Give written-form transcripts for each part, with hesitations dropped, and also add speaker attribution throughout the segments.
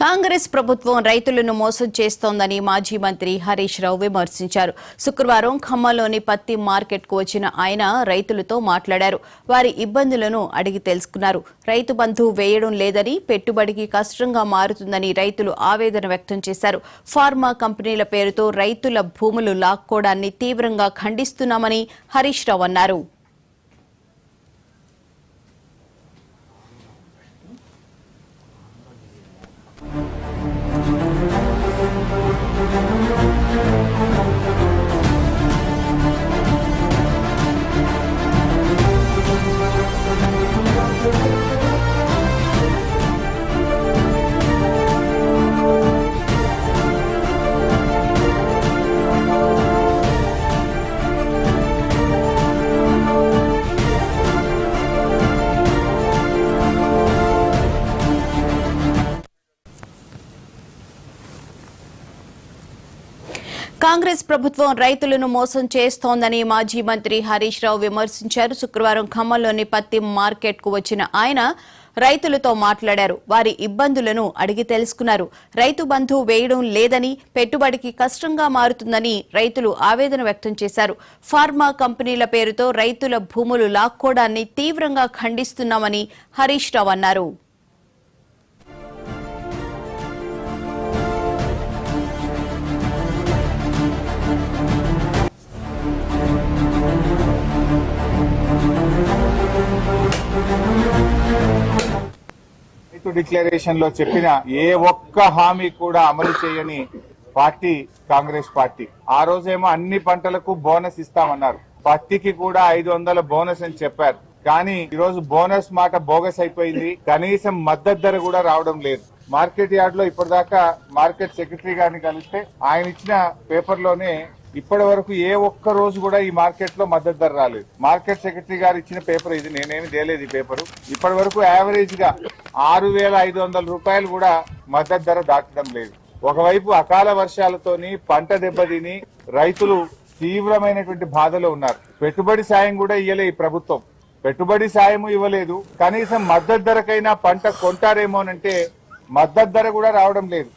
Speaker 1: కాంగ్రెస్ ప్రభుత్వం రైతులను మోసం చేస్తోందని మాజీ మంత్రి హరీష్ రావు విమర్శించారు. శుక్రవారం ఖమ్మంలోని పత్తి మార్కెట్కు వచ్చిన ఆయన రైతులతో మాట్లాడారు. వారి ఇబ్బందులను అడిగి తెలుసుకున్నారు. రైతు బంధు వేయడం లేదని, పెట్టుబడికి కష్టంగా మారుతుందని రైతులు ఆవేదన వ్యక్తం చేశారు. ఫార్మా కంపెనీల పేరుతో రైతుల భూములు లాక్కోవడాన్ని తీవ్రంగా ఖండిస్తున్నామని హరీష్ రావు అన్నారు. కాంగ్రెస్ ప్రభుత్వం రైతులను మోసం చేస్తోందని మాజీ మంత్రి హరీష్ రావు విమర్శించారు. శుక్రవారం ఖమ్మంలోని పత్తి మార్కెట్కు వచ్చిన ఆయన రైతులతో మాట్లాడారు. వారి ఇబ్బందులను అడిగి తెలుసుకున్నారు. రైతు బంధు వేయడం లేదని, పెట్టుబడికి కష్టంగా మారుతుందని రైతులు ఆవేదన వ్యక్తం చేశారు. ఫార్మా కంపెనీల పేరుతో రైతుల భూములు లాక్కోవడాన్ని తీవ్రంగా ఖండిస్తున్నామని హరీష్ రావు అన్నారు.
Speaker 2: డిక్లరేషన్ లో చెప్పిన ఏ ఒక్క హామీ కూడా అమలు చేయని పార్టీ కాంగ్రెస్ పార్టీ. ఆ రోజేమో అన్ని పంటలకు బోనస్ ఇస్తామన్నారు. పత్తికి కూడా 500 బోనస్ అని చెప్పారు. కానీ ఈరోజు బోనస్ మాట బోగస్ అయిపోయింది. కనీసం మద్దతు ధర కూడా రావడం లేదు. మార్కెట్ యార్డ్ లో ఇప్పటిదాకా మార్కెట్ సెక్రటరీ గారిని కలిస్తే ఆయన ఇచ్చిన పేపర్ లోనే ఇప్పటి వరకు ఏ ఒక్క రోజు కూడా ఈ మార్కెట్ లో మద్దతు ధర రాలేదు. మార్కెట్ సెక్రటరీ గారు ఇచ్చిన పేపర్ ఇది, నేనేమి తేలేదు ఈ పేపర్. ఇప్పటి వరకు యావరేజ్ గా 6,500 రూపాయలు కూడా మద్దతు ధర దాటడం లేదు. ఒకవైపు అకాల వర్షాలతోని పంట దెబ్బతిని రైతులు తీవ్రమైనటువంటి బాధలో ఉన్నారు. పెట్టుబడి సాయం కూడా ఇవ్వలే ఈ ప్రభుత్వం. పెట్టుబడి సాయం ఇవ్వలేదు. కనీసం మద్దతు ధరకైనా పంట కొంటారేమోనంటే మద్దతు ధర కూడా రావడం లేదు.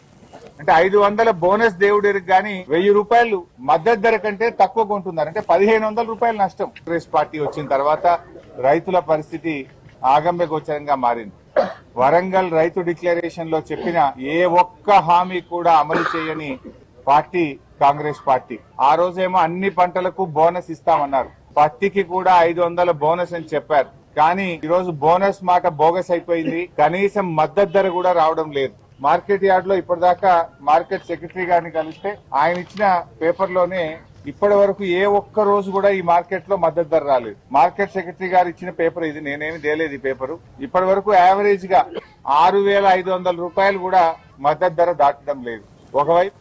Speaker 2: అంటే 500 బోనస్ దేవుడికి గాని 1000 రూపాయలు మద్దతు ధర కంటే తక్కువ కొంటున్నారు. అంటే 1500 రూపాయలు నష్టం. కాంగ్రెస్ పార్టీ వచ్చిన తర్వాత రైతుల పరిస్థితి ఆగమ్య గోచరంగా మారింది. వరంగల్ రైతు డిక్లరేషన్ లో చెప్పిన ఏ ఒక్క హామీ కూడా అమలు చేయని పార్టీ కాంగ్రెస్ పార్టీ. ఆ రోజేమో అన్ని పంటలకు బోనస్ ఇస్తామన్నారు. పత్తికి కూడా 500 బోనస్ అని చెప్పారు. కానీ ఈరోజు బోనస్ మాట బోగస్ అయిపోయింది. కనీసం మద్దతు ధర కూడా రావడం లేదు. మార్కెట్ యార్డ్ లో ఇప్పటిదాకా మార్కెట్ సెక్రటరీ గారిని కలిస్తే ఆయన ఇచ్చిన పేపర్ లోనే ఇప్పటి వరకు ఏ ఒక్క రోజు కూడా ఈ మార్కెట్ లో మద్దతు ధర రాలేదు. మార్కెట్ సెక్రటరీ గారు ఇచ్చిన పేపర్ ఇది, నేనేమి తేలేదు ఈ పేపర్. ఇప్పటి వరకు యావరేజ్ గా 6,500 రూపాయలు కూడా మద్దతు ధర దాటడం లేదు. ఒకవైపు